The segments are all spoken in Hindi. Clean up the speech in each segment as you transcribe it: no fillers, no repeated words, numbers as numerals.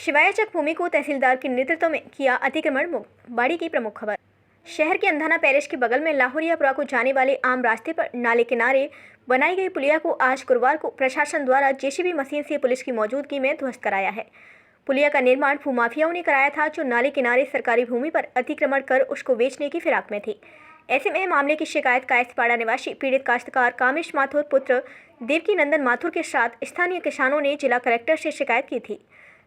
शिवायचक भूमि को तहसीलदार के नेतृत्व में किया अतिक्रमण मुक्त। बाड़ी की प्रमुख खबर। शहर के अंधाना पैलेस के बगल में लाहौरियापुरा को जाने वाले आम रास्ते पर नाले किनारे बनाई गई पुलिया को आज गुरुवार को प्रशासन द्वारा जेसीबी मशीन से पुलिस की मौजूदगी में ध्वस्त कराया है। पुलिया का निर्माण भूमाफियाओं ने कराया था, जो नाले किनारे सरकारी भूमि पर अतिक्रमण कर उसको बेचने की फिराक में थी। ऐसे में मामले की शिकायत कायस्थपाड़ा निवासी पीड़ित काश्तकार कामेश माथुर पुत्र देवकी नंदन माथुर के साथ स्थानीय किसानों ने जिला कलेक्टर से शिकायत की थी,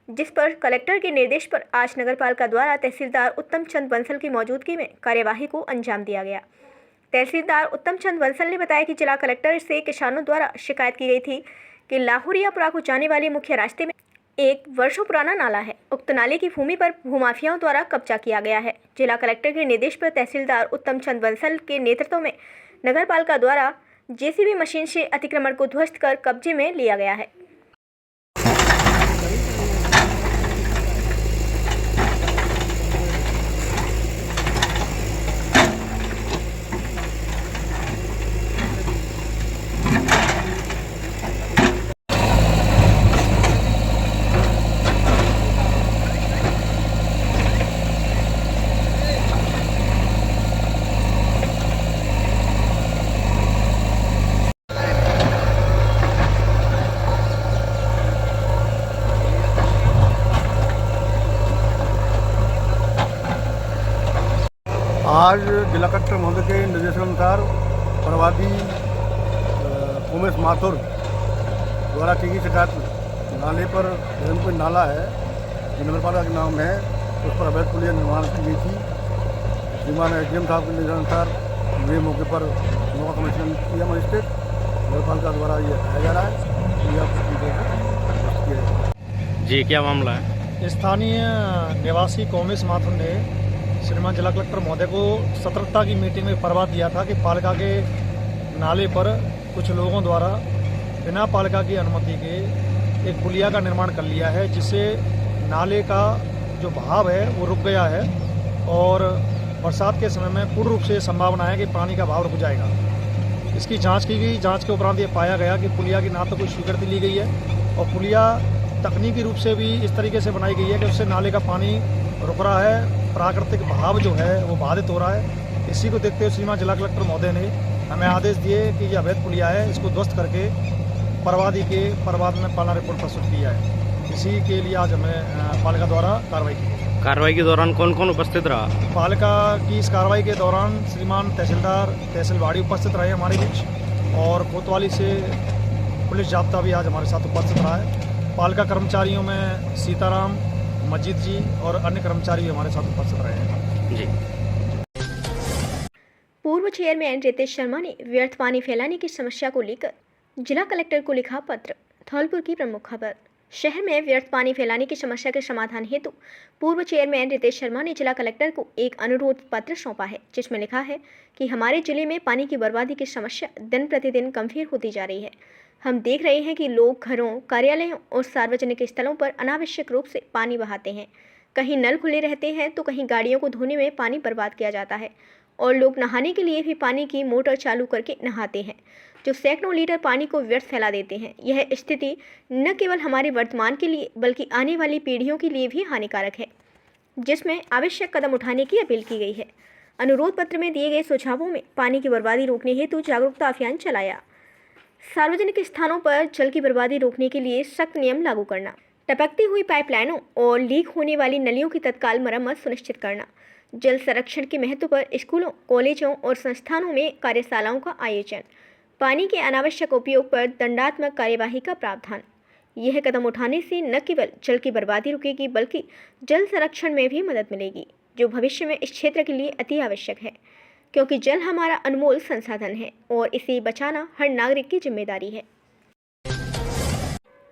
जिस पर कलेक्टर के निर्देश पर आज नगरपालिका द्वारा तहसीलदार उत्तम चंद बंसल की मौजूदगी में कार्यवाही को अंजाम दिया गया। तहसीलदार उत्तम चंद बंसल ने बताया कि जिला कलेक्टर से किसानों द्वारा शिकायत की गई थी कि लाहौरियापुरा को जाने वाले मुख्य रास्ते में एक वर्षों पुराना नाला है। उक्त नाले की भूमि पर भूमाफियाओं द्वारा कब्जा किया गया है। जिला कलेक्टर के निर्देश पर तहसीलदार उत्तम चंद बंसल के नेतृत्व में नगरपालिका द्वारा जेसीबी मशीन से अतिक्रमण को ध्वस्त कर कब्जे में लिया गया है। आज जिला कलेक्टर महोदय के निर्देशानुसार प्रवादी कामेश माथुर द्वारा की गई शिकायत नाले पर कोई नाला है जो नगरपालिका के नाम है, उस पर अवैध पुलिया निर्माण की गई थी। श्रीमान एसडीएम साहब के निर्देशानुसार हुए मौके पर मौका कमीशन किया मजिस्ट्रेट नगरपालिका द्वारा ये हटाया जा रहा है। जी, क्या मामला है? स्थानीय निवासी कामेश माथुर ने श्रीमान जिला कलेक्टर महोदय को सतर्कता की मीटिंग में फरमान दिया था कि पालिका के नाले पर कुछ लोगों द्वारा बिना पालिका की अनुमति के एक पुलिया का निर्माण कर लिया है, जिससे नाले का जो बहाव है वो रुक गया है और बरसात के समय में पूर्ण रूप से संभावना है कि पानी का बहाव रुक जाएगा। इसकी जांच की गई। जांच के उपरांत ये पाया गया कि पुलिया की ना तो कोई स्वीकृति ली गई है और पुलिया तकनीकी रूप से भी इस तरीके से बनाई गई है कि उससे नाले का पानी रुक रहा है, प्राकृतिक बहाव जो है वो बाधित हो रहा है। इसी को देखते हुए श्रीमान जिला कलेक्टर महोदय ने हमें आदेश दिए कि ये अवैध पुलिया है, इसको ध्वस्त करके परवाद में पालना रिपोर्ट प्रस्तुत किया है। इसी के लिए आज हमें पालिका द्वारा कार्रवाई की गई। कार्रवाई के दौरान कौन कौन उपस्थित रहा? पालिका की इस कार्रवाई के दौरान श्रीमान तहसीलदार तहसील बाड़ी उपस्थित रहे हमारे बीच, और कोतवाली से पुलिस जाब्ता भी आज हमारे साथ उपस्थित रहा है। पालिका कर्मचारियों में सीताराम, मजीद जी और अन्य कर्मचारी हमारे साथ उपस्थित रहे हैं। जी। पूर्व चेयरमैन रितेश शर्मा ने व्यर्थ पानी फैलाने की समस्या को लेकर जिला कलेक्टर को लिखा पत्र। धौलपुर की प्रमुख खबर। शहर में व्यर्थ पानी फैलाने की समस्या के समाधान हेतु पूर्व चेयरमैन रितेश शर्मा ने जिला कलेक्टर को एक अनुरोध पत्र सौंपा है, जिसमें लिखा है कि हमारे जिले में पानी की बर्बादी की समस्या दिन प्रतिदिन गंभीर होती जा रही है। हम देख रहे हैं कि लोग घरों, कार्यालयों और सार्वजनिक स्थलों पर अनावश्यक रूप से पानी बहाते हैं। कहीं नल खुले रहते हैं तो कहीं गाड़ियों को धोने में पानी बर्बाद किया जाता है और लोग नहाने के लिए भी पानी की मोटर चालू करके नहाते हैं, जो सैकड़ों लीटर पानी को व्यर्थ फैला देते हैं। यह स्थिति न केवल हमारे वर्तमान के लिए बल्कि आने वाली पीढ़ियों के लिए भी हानिकारक है, जिसमें आवश्यक कदम उठाने की अपील की गई है। अनुरोध पत्र में दिए गए सुझावों में पानी की बर्बादी रोकने हेतु जागरूकता अभियान चलाया, सार्वजनिक स्थानों पर जल की बर्बादी रोकने के लिए सख्त नियम लागू करना, टपकती हुई पाइपलाइनों और लीक होने वाली नलियों की तत्काल मरम्मत सुनिश्चित करना, जल संरक्षण के महत्व पर स्कूलों, कॉलेजों और संस्थानों में कार्यशालाओं का आयोजन, पानी के अनावश्यक उपयोग पर दंडात्मक कार्यवाही का प्रावधान। यह कदम उठाने से न केवल जल की बर्बादी रुकेगी बल्कि जल संरक्षण में भी मदद मिलेगी, जो भविष्य में इस क्षेत्र के लिए अति आवश्यक है, क्योंकि जल हमारा अनमोल संसाधन है और इसे बचाना हर नागरिक की जिम्मेदारी है।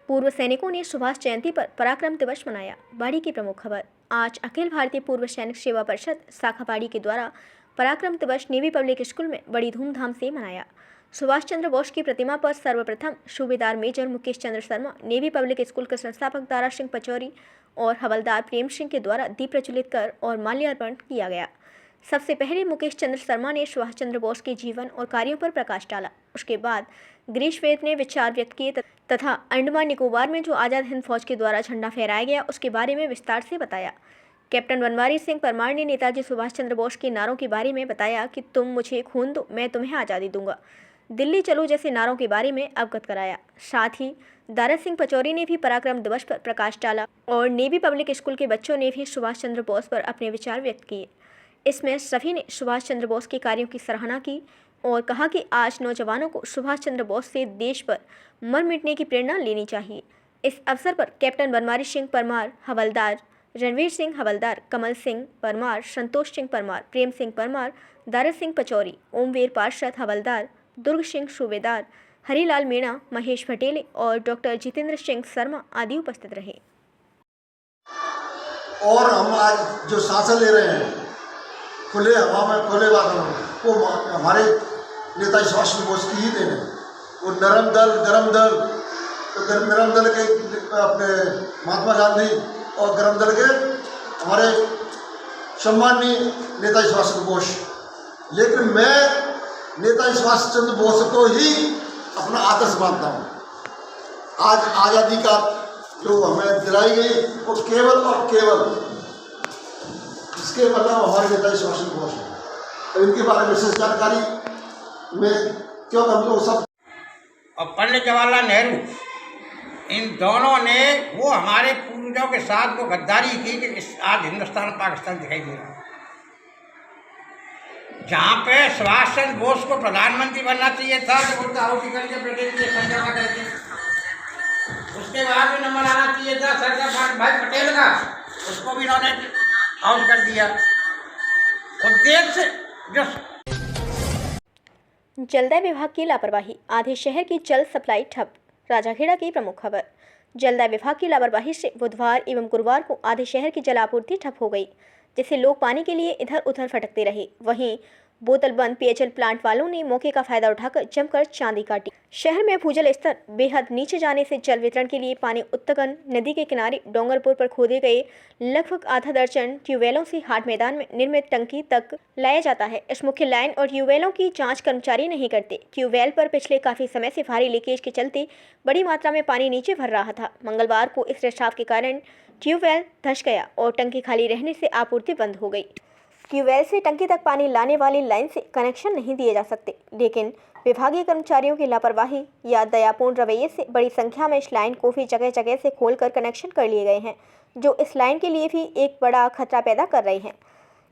पूर्व सैनिकों ने सुभाष जयंती पर पराक्रम दिवस मनाया। बाड़ी की प्रमुख खबर। आज अखिल भारतीय पूर्व सैनिक सेवा परिषद शाखा बाड़ी के द्वारा पराक्रम दिवस नेवी पब्लिक स्कूल में बड़ी धूमधाम से मनाया। सुभाष चंद्र बोस की प्रतिमा पर सर्वप्रथम सूबेदार major Mukesh Chandra Sharma, navy public school के संस्थापक दारा सिंह पचौरी और हवलदार प्रेम सिंह के द्वारा दीप प्रज्वलित कर और माल्यार्पण किया गया। सबसे पहले मुकेश चंद्र शर्मा ने सुभाष चंद्र बोस के जीवन और कार्यों पर प्रकाश डाला। उसके बाद ग्रीष्मवेद ने विचार व्यक्त किए तथा अंडमान निकोबार में जो आज़ाद हिंद फौज के द्वारा झंडा फहराया गया उसके बारे में विस्तार से बताया। कैप्टन बनवारी सिंह परमार ने नेताजी सुभाष चंद्र बोस के नारों के बारे में बताया कि तुम मुझे खून दो, मैं तुम्हें आज़ादी दूंगा, दिल्ली चलो जैसे नारों के बारे में अवगत कराया। साथ ही दारा सिंह पचौरी ने भी पराक्रम दिवस पर प्रकाश डाला और नेवी पब्लिक स्कूल के बच्चों ने भी सुभाष चंद्र बोस पर अपने विचार व्यक्त किए। इसमें सभी ने सुभाष चंद्र बोस के कार्यों की सराहना की और कहा कि आज नौजवानों को सुभाष चंद्र बोस से देश पर मर मिटने की प्रेरणा लेनी चाहिए। इस अवसर पर कैप्टन बनवारी सिंह परमार हवलदार, रणवीर सिंह हवलदार, कमल सिंह परमार, संतोष सिंह परमार, प्रेम सिंह परमार, दारा सिंह पचौरी, ओमवीर पार्षद हवलदार, दुर्ग सिंह सूबेदार, हरीलाल मीणा, महेश पटेले और डॉक्टर जितेंद्र सिंह शर्मा आदि उपस्थित रहे। और हम आज जो सांसें ले रहे हैं खुले हवा में, खुले वातावरण में, वो हमारे नेताजी सुभाष चंद्र बोस की ही देन है। वो नरम दल, गरम दल, तो नरम दल के अपने महात्मा गांधी और गरम दल के हमारे सम्माननीय नेताजी सुभाष चंद्र बोस। लेकिन मैं नेताजी सुभाष चंद्र बोस को ही अपना आदर्श मानता हूँ। आज आज़ादी का जो हमें दिलाई गई वो केवल और केवल इसके मतलब हमारे नेताजी सुभाष चंद्र बोस हैं। तो इनके बारे में विशेष जानकारी में क्यों हम लोग सब और पंडित जवाहरलाल नेहरू, इन दोनों ने वो हमारे पूर्वजों के साथ वो गद्दारी की कि आज हिंदुस्तान पाकिस्तान दिखाई दे रहा है। जहाँ पे सुभाष चंद्र बोस को प्रधानमंत्री बनना चाहिए था तो वो आउट कर के ब्रिटेन के समझौता करके, उसके बाद भी नंबर आना चाहिए था सरदार भाई पटेल का, उसको भी इन्होंने आउट कर दिया। उद्देश्य जो जलदाय विभाग की लापरवाही, आधे शहर की जल सप्लाई ठप। राजाखेड़ा की प्रमुख खबर। जलदाय विभाग की लापरवाही से बुधवार एवं गुरुवार को आधे शहर की जल आपूर्ति ठप हो गई, जिससे लोग पानी के लिए इधर उधर भटकते रहे। वहीं बोतलबंद पेयजल प्लांट वालों ने मौके का फायदा उठाकर जमकर चांदी काटी। शहर में भूजल स्तर बेहद नीचे जाने से जल वितरण के लिए पानी उत्तगन नदी के किनारे डोंगरपुर पर खोदे गए लगभग आधा दर्जन ट्यूबवेलों से हाट मैदान में निर्मित टंकी तक लाया जाता है। इस मुख्य लाइन और ट्यूबवेलों की जांच कर्मचारी नहीं करते। ट्यूबवेल पर पिछले काफी समय से भारी लीकेज के चलते बड़ी मात्रा में पानी नीचे भर रहा था। मंगलवार को इस रिसाव के कारण ट्यूबवेल धंस गया और टंकी खाली रहने से आपूर्ति बंद हो गई। ट्यूबवेल से टंकी तक पानी लाने वाली लाइन से कनेक्शन नहीं दिए जा सकते, लेकिन विभागीय कर्मचारियों की लापरवाही या दयापूर्ण रवैये से बड़ी संख्या में इस लाइन को भी जगह जगह से खोलकर कनेक्शन कर लिए गए हैं, जो इस लाइन के लिए भी एक बड़ा खतरा पैदा कर रहे हैं।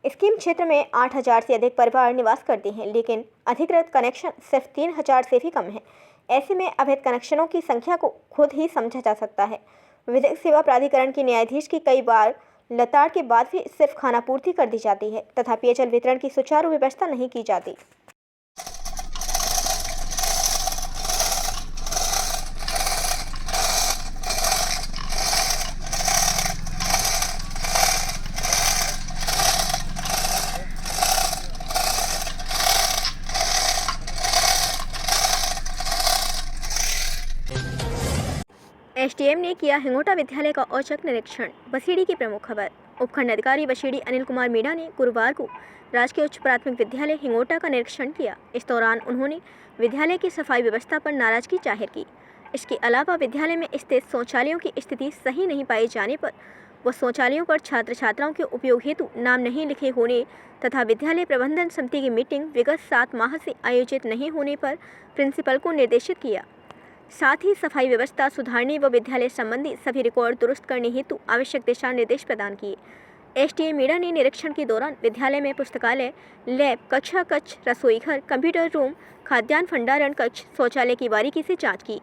स्कीम क्षेत्र में 8000 से अधिक परिवार निवास करते हैं, लेकिन अधिकृत कनेक्शन सिर्फ 3000 से भी कम है। ऐसे में अवैध कनेक्शनों की संख्या को खुद ही समझा जा सकता है। विधिक सेवा प्राधिकरण के न्यायाधीश की कई बार लताड़ के बाद भी सिर्फ खानापूर्ति कर दी जाती है तथा पेयजल वितरण की सुचारू व्यवस्था नहीं की जाती। एसडीएम ने किया हिंगोटा विद्यालय का औचक निरीक्षण। बसीड़ी की प्रमुख खबर। उपखंड अधिकारी बसीड़ी अनिल कुमार मीणा ने गुरुवार को राजकीय उच्च प्राथमिक विद्यालय हिंगोटा का निरीक्षण किया। इस दौरान उन्होंने विद्यालय की सफाई व्यवस्था पर नाराजगी जाहिर की। इसके अलावा विद्यालय में स्थित शौचालयों की स्थिति सही नहीं पाए जाने पर व शौचालयों पर छात्र छात्राओं के उपयोग हेतु नाम नहीं लिखे होने तथा विद्यालय प्रबंधन समिति की मीटिंग विगत 7 माह से आयोजित नहीं होने पर प्रिंसिपल को निर्देशित किया। साथ ही सफाई व्यवस्था सुधारने व विद्यालय संबंधी सभी रिकॉर्ड दुरुस्त करने हेतु आवश्यक दिशा निर्देश प्रदान किए। एसडीएम मीणा ने निरीक्षण के दौरान विद्यालय में पुस्तकालय, लैब, कक्षा कक्ष, रसोई घर, कंप्यूटर रूम, खाद्यान्न भंडारण कक्ष, शौचालय की बारीकी से जांच की।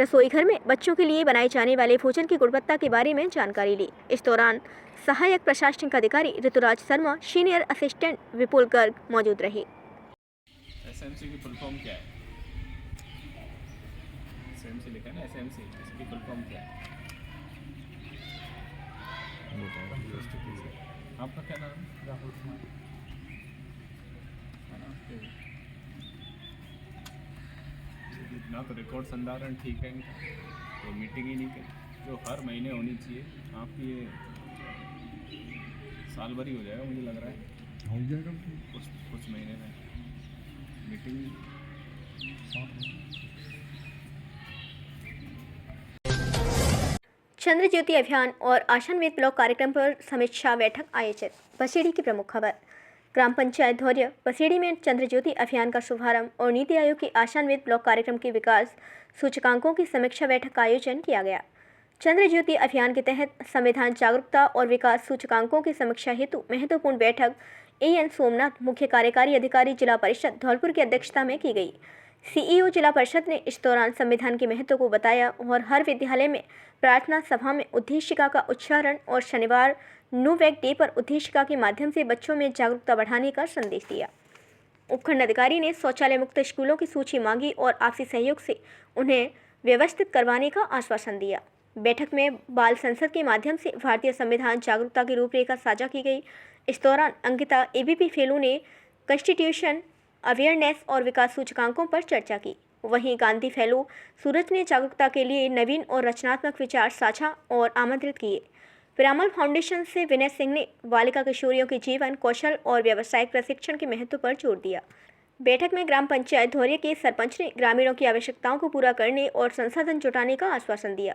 रसोई घर में बच्चों के लिए बनाए जाने वाले भोजन की गुणवत्ता के बारे में जानकारी ली। इस दौरान सहायक प्रशासनिक अधिकारी ऋतुराज शर्मा, सीनियर असिस्टेंट विपुल गर्ग मौजूद रहे। एसएमसी की फुल फॉर्म क्या है? एसएमसी लिखा है ना, एसएमसी, इसकी फुल फॉर्म क्या है? आपका क्या नाम है? राहुल कुमार। ना तो रिकॉर्ड संधारण ठीक है इनका, तो मीटिंग ही नहीं करी जो हर महीने होनी चाहिए। आपकी ये साल भर ही हो जाएगा, मुझे लग रहा है हो जाएगा कुछ महीने में मीटिंग चंद्र ज्योति अभियान और आशान्वित ब्लॉक कार्यक्रम पर समीक्षा बैठक आयोजित। बसेड़ी की प्रमुख खबर। ग्राम पंचायत धौर्य बसेड़ी में चंद्र ज्योति अभियान का शुभारंभ और नीति आयोग की आशान्वित ब्लॉक कार्यक्रम के विकास सूचकांकों की समीक्षा बैठक का आयोजन किया गया। चंद्र ज्योति अभियान के तहत संविधान जागरूकता और विकास सूचकांकों की समीक्षा हेतु महत्वपूर्ण बैठक एएन सोमनाथ, मुख्य कार्यकारी अधिकारी जिला परिषद धौलपुर की अध्यक्षता में की गई। सीईओ जिला परिषद ने इस दौरान संविधान के महत्व को बताया और हर विद्यालय में प्रार्थना सभा में उद्देशिका का उच्चारण और शनिवार नो-वैक डे पर उद्देशिका के माध्यम से बच्चों में जागरूकता बढ़ाने का संदेश दिया। उपखंड अधिकारी ने शौचालय मुक्त स्कूलों की सूची मांगी और आपसी सहयोग से उन्हें व्यवस्थित करवाने का आश्वासन दिया। बैठक में बाल संसद के माध्यम से भारतीय संविधान जागरूकता की रूपरेखा साझा की गई। इस दौरान अंकिता एबीपी फेलो ने कॉन्स्टिट्यूशन अवेयरनेस और विकास सूचकांकों पर चर्चा की। वहीं गांधी फेलो सूरज ने जागरूकता के लिए नवीन और रचनात्मक विचार साझा और आमंत्रित किए। पिरामल फाउंडेशन से विनय सिंह ने बालिका किशोरियों के जीवन कौशल और व्यावसायिक प्रशिक्षण के महत्व पर जोर दिया। बैठक में ग्राम पंचायत धौर्य के सरपंच ने ग्रामीणों की आवश्यकताओं को पूरा करने और संसाधन जुटाने का आश्वासन दिया।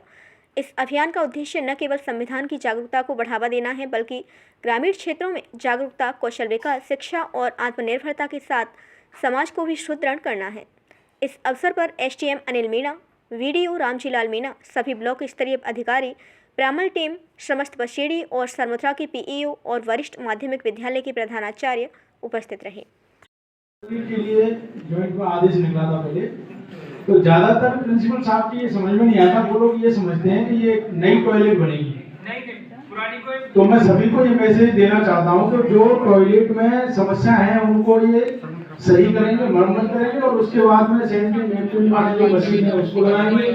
इस अभियान का उद्देश्य न केवल संविधान की जागरूकता को बढ़ावा देना है, बल्कि ग्रामीण क्षेत्रों में जागरूकता, कौशल विकास, शिक्षा और आत्मनिर्भरता के साथ समाज को भी सुदृढ़ करना है। इस अवसर पर एसडीएम अनिल मीणा, वीडीओ रामजीलाल मीणा, सभी ब्लॉक स्तरीय अधिकारी, प्रामल टीम, समस्त बसेड़ी और सरमुद्रा के पीईओ और वरिष्ठ माध्यमिक विद्यालय के प्रधानाचार्य उपस्थित रहे। के लिए जॉइंट में आदेश निकला था पहले, तो ज्यादातर प्रिंसिपल साहब की ये समझ में नहीं आता। वो लोग ये समझते हैं कि ये नई टॉयलेट बनेगी, पुरानी कोई। तो मैं सभी को ये मैसेज देना चाहता हूँ कि जो टॉयलेट में समस्या है उनको ये सही करेंगे, मरम्मत करेंगे और उसके बाद में सैनिटरी नैपकिन वाली जो मशीन है उसको लगाएंगे,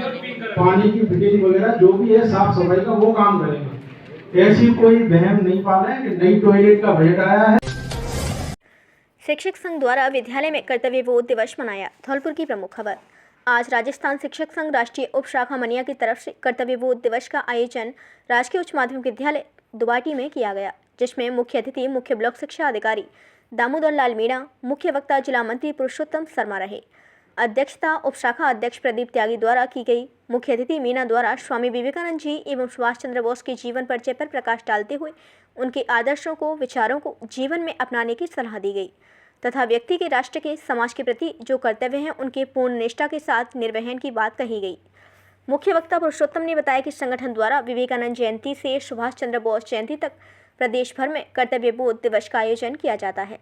पानी की फिटिंग वगैरह जो भी है साफ सफाई का वो काम करेंगे। ऐसी कोई वहम नहीं पाना है कि नई टॉयलेट का बजट आया है। शिक्षक संघ द्वारा विद्यालय में कर्तव्य बोध दिवस मनाया। धौलपुर की प्रमुख खबर। आज राजस्थान शिक्षक संघ राष्ट्रीय उप शाखा मनिया की तरफ से कर्तव्य बोध दिवस का आयोजन राजकीय उच्च माध्यमिक विद्यालय दुबाटी में किया गया, जिसमें मुख्य अतिथि मुख्य ब्लॉक शिक्षा अधिकारी दामोदर लाल मीणा, मुख्य वक्ता जिला मंत्री पुरुषोत्तम शर्मा रहे। अध्यक्षता उप शाखा अध्यक्ष प्रदीप त्यागी द्वारा की गई। मुख्य अतिथि मीणा द्वारा स्वामी विवेकानंद जी एवं सुभाष चंद्र बोस के जीवन परिचय पर प्रकाश डालते हुए उनके आदर्शों को, विचारों को जीवन में अपनाने की सलाह दी गई तथा व्यक्ति के, राष्ट्र के, समाज के प्रति जो कर्तव्य हैं उनके पूर्ण निष्ठा के साथ निर्वहन की बात कही गई। मुख्य वक्ता पुरुषोत्तम ने बताया कि संगठन द्वारा विवेकानंद जयंती से सुभाष चंद्र बोस जयंती तक प्रदेश भर में कर्तव्य बोध दिवस का आयोजन किया जाता है।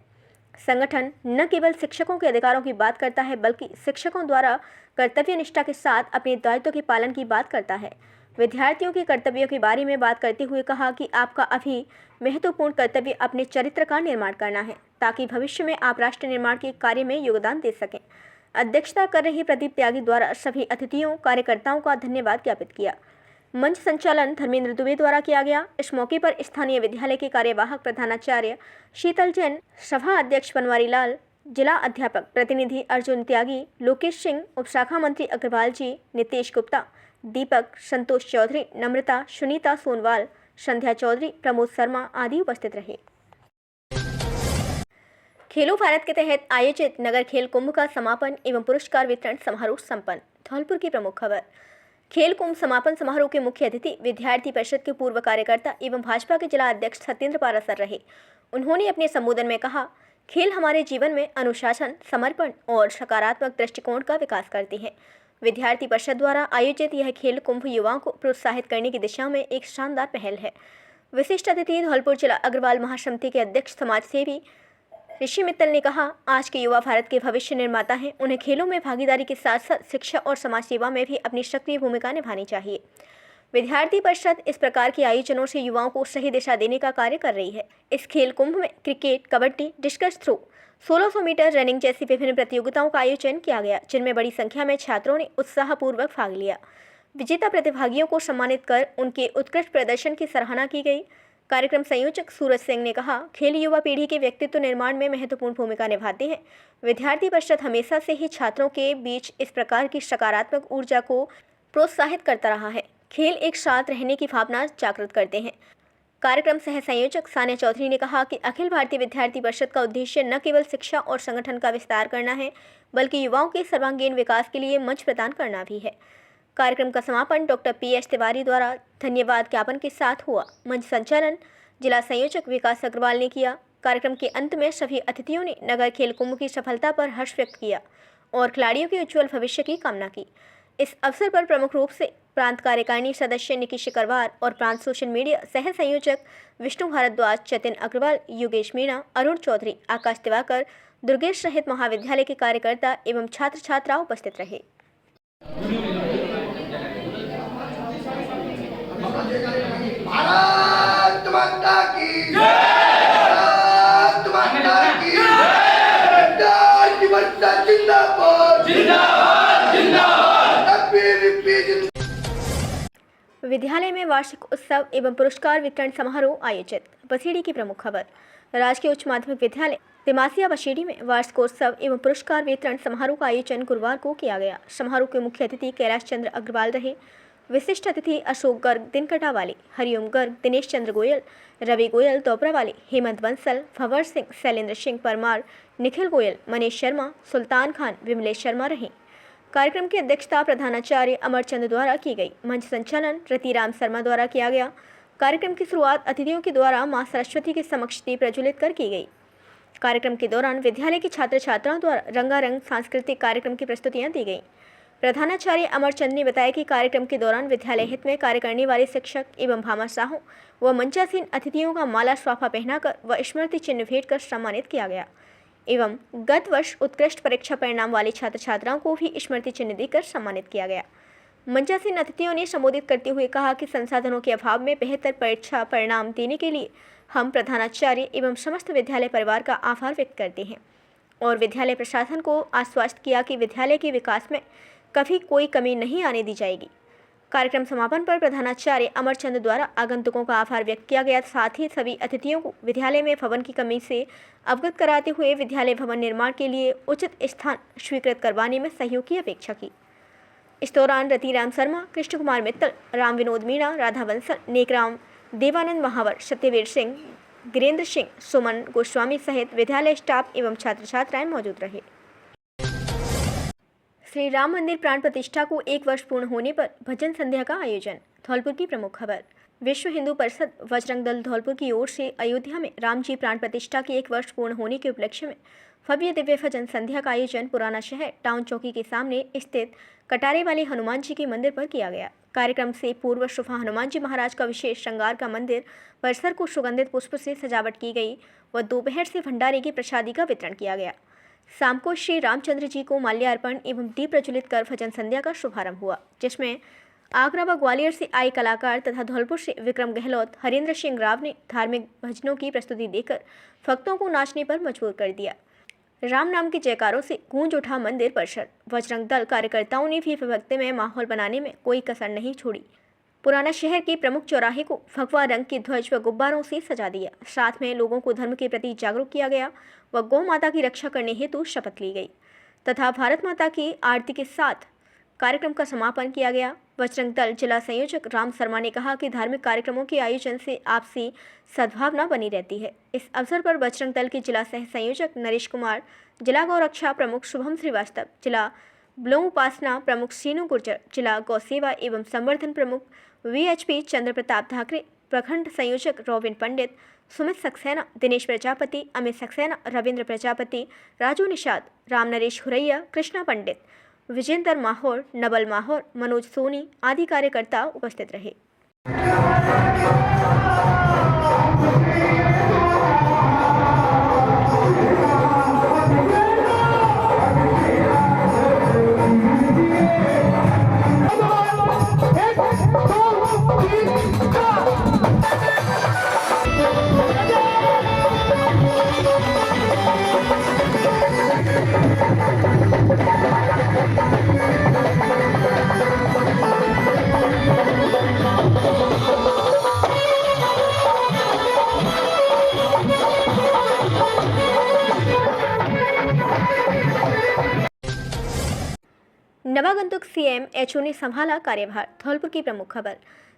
संगठन न केवल शिक्षकों के अधिकारों की बात करता है, बल्कि शिक्षकों द्वारा कर्तव्य निष्ठा के साथ अपने दायित्व के पालन की बात करता है। विद्यार्थियों के कर्तव्यों के बारे में बात करते हुए कहा कि आपका अभी महत्वपूर्ण कर्तव्य अपने चरित्र का निर्माण करना है, ताकि भविष्य में आप राष्ट्र निर्माण के कार्य में योगदान दे सकें। अध्यक्षता कर रहे प्रदीप त्यागी द्वारा सभी अतिथियों, कार्यकर्ताओं का धन्यवाद ज्ञापित किया। मंच संचालन धर्मेंद्र दुबे द्वारा किया गया। इस मौके पर स्थानीय विद्यालय के कार्यवाहक प्रधानाचार्य शीतल जैन, सभा अध्यक्ष बनवारी लाल, जिला अध्यापक प्रतिनिधि अर्जुन त्यागी, लोकेश सिंह, उपशाखा मंत्री अग्रवाल जी, नितेश गुप्ता, दीपक, संतोष चौधरी, नम्रता, सुनीता सोनवाल, संध्या चौधरी, प्रमोद शर्मा आदि उपस्थित रहे। खेलो भारत के तहत आयोजित नगर खेल कुंभ का समापन एवं पुरस्कार वितरण समारोह संपन्न। धौलपुर की प्रमुख खबर। खेल कुंभ समापन समारोह के मुख्य अतिथि विद्यार्थी परिषद के पूर्व कार्यकर्ता एवं भाजपा के जिला अध्यक्ष सत्येंद्र पारासर रहे। उन्होंने अपने संबोधन में कहा, खेल हमारे जीवन में अनुशासन, समर्पण और सकारात्मक दृष्टिकोण का विकास करते हैं। विद्यार्थी परिषद द्वारा आयोजित यह खेल कुंभ युवाओं को प्रोत्साहित करने की दिशा में एक शानदार पहल है। विशिष्ट अतिथि धौलपुर जिला अग्रवाल महासमिति के अध्यक्ष समाजसेवी ऋषि मित्तल ने कहा, आज के युवा भारत के भविष्य निर्माता हैं। उन्हें खेलों में भागीदारी के साथ साथ शिक्षा और समाज सेवा में भी अपनी सक्रिय भूमिका निभानी चाहिए। विद्यार्थी परिषद इस प्रकार के आयोजनों से युवाओं को सही दिशा देने का कार्य कर रही है। इस खेल कुंभ में cricket, kabaddi, discus throw, 1600 metre running जैसी विभिन्न प्रतियोगिताओं का आयोजन किया गया, जिनमें बड़ी संख्या में छात्रों ने उत्साहपूर्वक भाग लिया। विजेता प्रतिभागियों को सम्मानित कर उनके उत्कृष्ट प्रदर्शन की सराहना की गई। कार्यक्रम संयोजक सूरज सिंह ने कहा, खेल युवा पीढ़ी के व्यक्तित्व निर्माण में महत्वपूर्ण भूमिका निभाते हैं। विद्यार्थी परिषद हमेशा से ही छात्रों के बीच इस प्रकार की सकारात्मक ऊर्जा को प्रोत्साहित करता रहा है। खेल एक साथ रहने की भावना जागृत करते हैं। कार्यक्रम सह संयोजक सान्या चौधरी ने कहा कि अखिल भारतीय विद्यार्थी परिषद का उद्देश्य न केवल शिक्षा और संगठन का विस्तार करना है, बल्कि युवाओं के सर्वांगीण विकास के लिए मंच प्रदान करना भी है। कार्यक्रम का समापन डॉक्टर PS तिवारी द्वारा धन्यवाद ज्ञापन के साथ हुआ। मंच संचालन जिला संयोजक विकास अग्रवाल ने किया। कार्यक्रम के अंत में सभी अतिथियों ने नगर खेल कुंभ की सफलता पर हर्ष व्यक्त किया और खिलाड़ियों के उज्जवल भविष्य की कामना की। इस अवसर पर प्रमुख रूप से प्रांत कार्यकारिणी सदस्य निकी शिकरवार और प्रांत सोशल मीडिया सह संयोजक विष्णु भारद्वाज, जतिन अग्रवाल, योगेश मीणा, अरुण चौधरी, आकाश दिवाकर, दुर्गेश सहित महाविद्यालय के कार्यकर्ता एवं छात्र छात्रा उपस्थित रहे। भारत माता की जय, भारत माता की जय, जिंदाबाद जिंदाबाद जिंदाबाद। विद्यालय में वार्षिक उत्सव एवं पुरस्कार वितरण समारोह आयोजित। बसीडी की प्रमुख खबर। राजकीय उच्च माध्यमिक विद्यालय तिमासिया बसीडी में वार्षिकोत्सव एवं पुरस्कार वितरण समारोह का आयोजन गुरुवार को किया गया। समारोह के मुख्य अतिथि कैलाश चंद्र अग्रवाल रहे। विशिष्ट अतिथि अशोक गर्ग दिनकटा वाले, हरिओम गर्ग, दिनेश चंद्र गोयल, रवि गोयल दोपरा वाले, हेमंत बंसल, भंवर सिंह, शैलेंद्र सिंह परमार, निखिल गोयल, मनीष शर्मा, सुल्तान खान, विमलेश शर्मा रहे। कार्यक्रम की अध्यक्षता प्रधानाचार्य अमरचंद द्वारा की गई। मंच संचालन रतिराम शर्मा द्वारा किया गया। कार्यक्रम की शुरुआत अतिथियों के द्वारा मां सरस्वती के समक्ष दीप प्रज्वलित कर की गई। कार्यक्रम के दौरान विद्यालय के छात्र छात्राओं द्वारा रंगारंग सांस्कृतिक कार्यक्रम की प्रस्तुतियां दी गईं। प्रधानाचार्य अमरचंद ने बताया कि कार्यक्रम के दौरान विद्यालय हित में कार्य करने वाले शिक्षक एवं भामाशाहों व मंचासीन अतिथियों का माला स्वाफा पहनाकर व स्मृति चिन्ह भेंट कर सम्मानित किया गया एवं गत वर्ष उत्कृष्ट परीक्षा परिणाम वाले छात्र छात्राओं को भी स्मृति चिन्ह देकर सम्मानित किया गया। मंचासीन अतिथियों ने संबोधित करते हुए कहा कि संसाधनों के अभाव में बेहतर परीक्षा परिणाम देने के लिए हम प्रधानाचार्य एवं समस्त विद्यालय परिवार का आभार व्यक्त करते हैं और विद्यालय प्रशासन को आश्वस्त किया कि विद्यालय के विकास में कभी कोई कमी नहीं आने दी जाएगी। कार्यक्रम समापन पर प्रधानाचार्य अमरचंद द्वारा आगंतुकों का आभार व्यक्त किया गया। साथ ही सभी अतिथियों को विद्यालय में भवन की कमी से अवगत कराते हुए विद्यालय भवन निर्माण के लिए उचित स्थान स्वीकृत करवाने में सहयोग की अपेक्षा की। इस दौरान रतिराम शर्मा, कृष्ण कुमार मित्तल, राम विनोद मीणा, राधा बंसल, नेकराम, देवानंद महावर, सत्यवीर सिंह, गिरेंद्र सिंह, सुमन गोस्वामी सहित विद्यालय स्टाफ एवं छात्र छात्राएं मौजूद रहे। श्री राम मंदिर प्राण प्रतिष्ठा को 1 वर्ष पूर्ण होने पर भजन संध्या का आयोजन। धौलपुर की प्रमुख खबर। विश्व हिंदू परिषद बजरंग दल धौलपुर की ओर से अयोध्या में राम जी प्राण प्रतिष्ठा के 1 वर्ष पूर्ण होने के उपलक्ष्य में भव्य दिव्य भजन संध्या का आयोजन पुराना शहर टाउन चौकी के सामने स्थित कटारे वाले हनुमान जी के मंदिर पर किया गया। कार्यक्रम से पूर्व शुभ हनुमान जी महाराज का विशेष श्रृंगार का मंदिर परिसर को सुगंधित पुष्प से सजावट की गई व दोपहर से भंडारे की प्रसादी का वितरण किया गया। शाम को श्री रामचंद्र जी को माल्यार्पण एवं दीप प्रज्वलित कर भजन संध्या का शुभारंभ हुआ, जिसमें आगरा व ग्वालियर से आए कलाकार तथा धौलपुर से विक्रम गहलोत, हरेंद्र सिंह राव ने धार्मिक भजनों की प्रस्तुति देकर भक्तों को नाचने पर मजबूर कर दिया। राम नाम के जयकारों से गूंज उठा मंदिर परिसर। बजरंग दल कार्यकर्ताओं ने भी भक्तिमय माहौल बनाने में कोई कसर नहीं छोड़ी। पुराना शहर के प्रमुख चौराहे को भगवा रंग के ध्वज व गुब्बारों से सजा दिया। साथ में लोगों को धर्म के प्रति जागरूक किया गया व गौ माता की रक्षा करने हेतु शपथ ली गई तथा भारत माता की आरती के साथ कार्यक्रम का समापन किया गया। बजरंग दल जिला संयोजक राम शर्मा ने कहा कि धार्मिक कार्यक्रमों के आयोजन से आपसी सद्भावना बनी रहती है। इस अवसर पर बजरंग दल के जिला सह संयोजक नरेश कुमार, जिला गौ रक्षा प्रमुख शुभम श्रीवास्तव, जिला ब्लू उपासना प्रमुख सीनू गुर्जर, जिला गौ सेवा एवं संवर्धन प्रमुख VHP चंद्र प्रताप ठाकरे, प्रखंड संयोजक रोविन पंडित, सुमित सक्सेना, दिनेश प्रजापति, अमित सक्सेना, रविंद्र प्रजापति, राजू निषाद, राम नरेश हुरैया, कृष्णा पंडित, विजेंद्र माहौर, नबल माहौर, मनोज सोनी आदि कार्यकर्ता उपस्थित रहे। नवागंतुक CM HO ने संभाला कार्यभार। धौलपुर की प्रमुख खबर।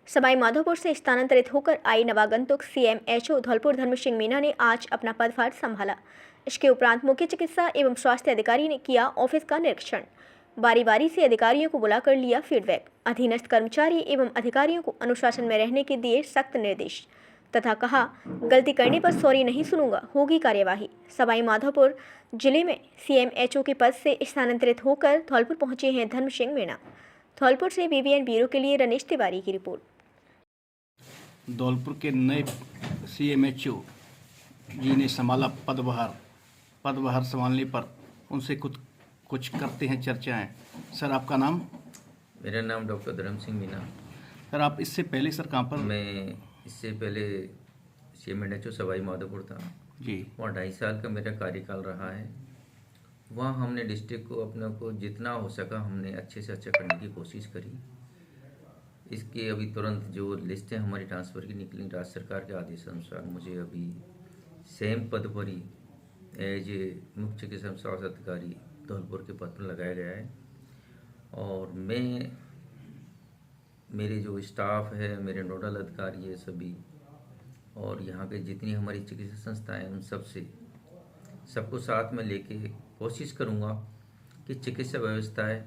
सवाई माधोपुर से स्थानांतरित होकर आई नवागंतुक CM HO धौलपुर धर्म सिंह मीणा ने आज अपना पदभार संभाला। इसके उपरांत मुख्य चिकित्सा एवं स्वास्थ्य अधिकारी ने किया ऑफिस का निरीक्षण। बारी बारी से अधिकारियों को बुलाकर लिया फीडबैक। अधीनस्थ कर्मचारी एवं अधिकारियों को अनुशासन में रहने के दिए सख्त निर्देश तथा कहा, गलती करने पर सॉरी नहीं सुनूंगा, होगी कार्यवाही। सवाई माधोपुर जिले में CMHO के पद से स्थानांतरित होकर धौलपुर पहुंचे हैं धर्म सिंह मीणा। धौलपुर से BBN ब्यूरो के लिए रनीश तिवारी की रिपोर्ट। धौलपुर के नए CMHO जी ने संभाला पदभार संभालने पर उनसे कुछ करते हैं चर्चाएं। सर, आपका नाम? मेरा नाम डॉक्टर धर्म सिंह मीणा। सर, आप इससे पहले सर कहाँ पर? मैं इससे पहले CMHO सवाई माधोपुर था जी। वहाँ 2.5 साल का मेरा कार्यकाल रहा है। वहाँ हमने डिस्ट्रिक्ट को अपने को जितना हो सका हमने अच्छे से अच्छा करने की कोशिश करी। इसके अभी तुरंत जो लिस्टें हमारी ट्रांसफ़र की निकली राज्य सरकार के आदेश अनुसार मुझे अभी सेम पद पर ही एज ए मुख्य चिकित्सा स्वास्थ्य अधिकारी धौलपुर के पद पर लगाया गया है। और मैं मेरे जो स्टाफ है, मेरे नोडल अधिकारी है सभी, और यहाँ के जितनी हमारी चिकित्सा संस्थाएं उन सबको साथ में लेके कोशिश करूँगा कि चिकित्सा व्यवस्थाएं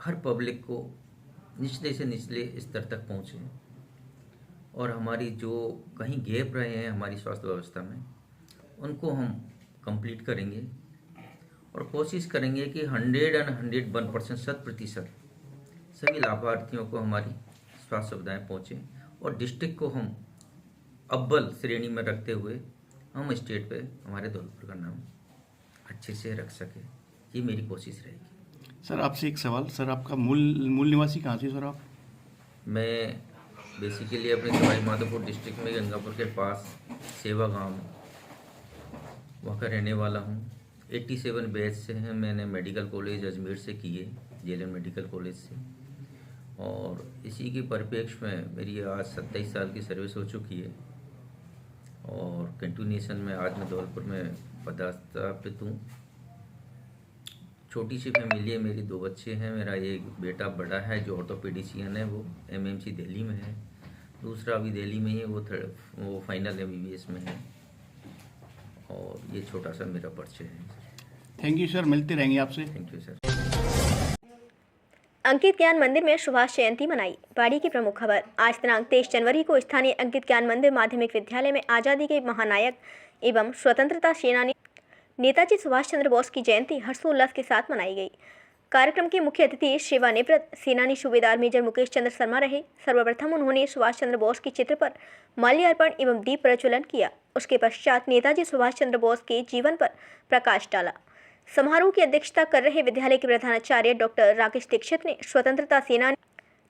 हर पब्लिक को निचले से निचले स्तर तक पहुँचे और हमारी जो कहीं गैप रहे हैं हमारी स्वास्थ्य व्यवस्था में उनको हम कंप्लीट करेंगे और कोशिश करेंगे कि 101% 100% सभी लाभार्थियों को हमारी स्वास्थ्य सुविधाएं पहुँचें और डिस्ट्रिक्ट को हम अव्वल श्रेणी में रखते हुए हम स्टेट पे हमारे धौलपुर का नाम अच्छे से रख सके। ये मेरी कोशिश रहेगी। सर, आपसे एक सवाल। सर, आपका मूल निवासी कहाँ से सर आप? मैं बेसिकली अपने सवाई माधोपुर डिस्ट्रिक्ट में गंगापुर के पास सेवा गांव वहाँ का रहने वाला हूँ। 87 बैच से हैं। मैंने मेडिकल कॉलेज अजमेर से किए, JLN मेडिकल कॉलेज से, और इसी के परिप्रेक्ष्य में मेरी आज 27 साल की सर्विस हो चुकी है और कंटिन्यूएशन में आज मैं धौलपुर में पदस्थापित हूँ। छोटी सी फैमिली है मेरी, 2 बच्चे हैं। मेरा एक बेटा बड़ा है जो ऑर्थोपेडिशियन है, वो MMC दिल्ली में है। दूसरा अभी दिल्ली में ही है, वो फाइनल MBBS में है। और ये छोटा सा मेरा परिचय है। थैंक यू सर, मिलते रहेंगे आपसे। Thank you sir. अंकित ज्ञान मंदिर में सुभाष जयंती मनाई। बाड़ी की प्रमुख खबर। आज दिनांक 23 जनवरी को स्थानीय अंकित ज्ञान मंदिर माध्यमिक विद्यालय में आज़ादी के महानायक एवं स्वतंत्रता सेनानी नेताजी सुभाष चंद्र बोस की जयंती हर्षोल्लास के साथ मनाई गई। कार्यक्रम के मुख्य अतिथि सेवानिवृत्त सेनानी सूबेदार मेजर मुकेश चंद्र शर्मा रहे। सर्वप्रथम उन्होंने सुभाष चंद्र बोस के चित्र पर माल्यार्पण एवं दीप प्रज्वलन किया। उसके पश्चात नेताजी सुभाष चंद्र बोस के जीवन पर प्रकाश डाला। समारोह की अध्यक्षता कर रहे विद्यालय के प्रधानाचार्य डॉक्टर राकेश दीक्षित ने स्वतंत्रता सेनानी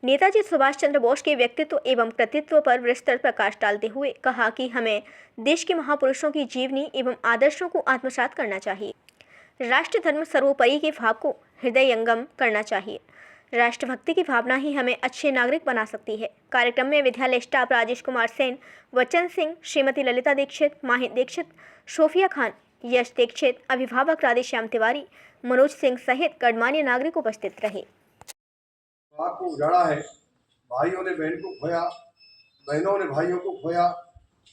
नेताजी सुभाष चंद्र बोस के व्यक्तित्व एवं कृतित्व पर विस्तृत प्रकाश डालते हुए कहा कि हमें देश के महापुरुषों की जीवनी एवं आदर्शों को आत्मसात करना चाहिए। राष्ट्र धर्म सर्वोपरि के भाव को हृदयंगम करना चाहिए। राष्ट्रभक्ति की भावना ही हमें अच्छे नागरिक बना सकती है। कार्यक्रम में विद्यालय स्टाफ राजेश कुमार सेन, वचन सिंह, श्रीमती ललिता दीक्षित, माहित दीक्षित, सोफिया खान, यश दीक्षित, अभिभावक राधेश्याम तिवारी, मनोज सिंह सहित गणमान्य नागरिक उपस्थित रहे। को उजाड़ा है, भाइयों ने बहन को खोया, बहनों ने भाइयों को खोया,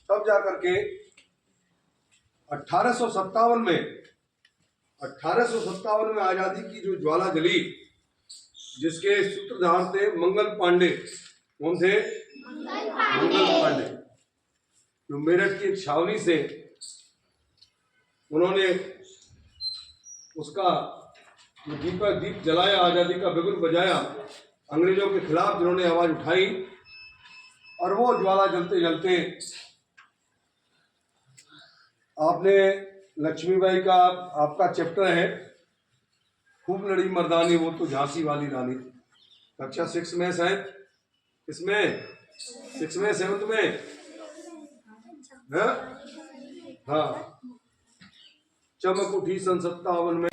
तब जाकर के 1857 में आज़ादी की जो ज्वाला जली, जिसके सूत्रधार थे मंगल पांडे। कौन थे? मंगल पांडे, जो मेरठ की एक छावनी से उन्होंने उसका दीप जलाया, आज़ादी का बिगुल बजाया, अंग्रेजों के खिलाफ जिन्होंने आवाज़ उठाई, और वो ज्वाला जलते जलते आपने लक्ष्मीबाई का आपका चैप्टर है, खूब लड़ी मर्दानी वो तो झांसी वाली रानी, कक्षा 6 में शायद, इसमें 6 में 7 में, हाँ, चमक उठी सन 57 में।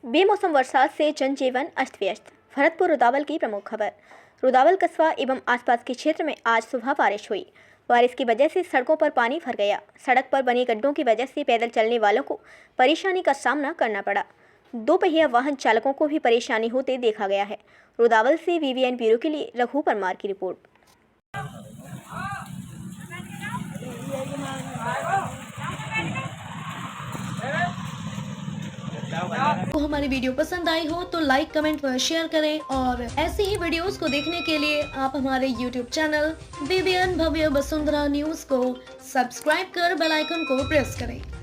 बेमौसम वर्षा से जनजीवन अस्त व्यस्त। भरतपुर रुदावल की प्रमुख खबर। रुदावल कस्बा एवं आसपास के क्षेत्र में आज सुबह बारिश हुई। बारिश की वजह से सड़कों पर पानी भर गया। सड़क पर बने गड्ढों की वजह से पैदल चलने वालों को परेशानी का सामना करना पड़ा। 2 पहिया वाहन चालकों को भी परेशानी होते देखा गया है। रुदावल से BBN ब्यूरो के लिए रघु परमार की रिपोर्ट। को हमारी वीडियो पसंद आई हो तो लाइक, कमेंट व शेयर करें और ऐसी ही वीडियोस को देखने के लिए आप हमारे YouTube चैनल BBN भव्य वसुंधरा न्यूज को सब्सक्राइब कर बेल आइकन को प्रेस करें।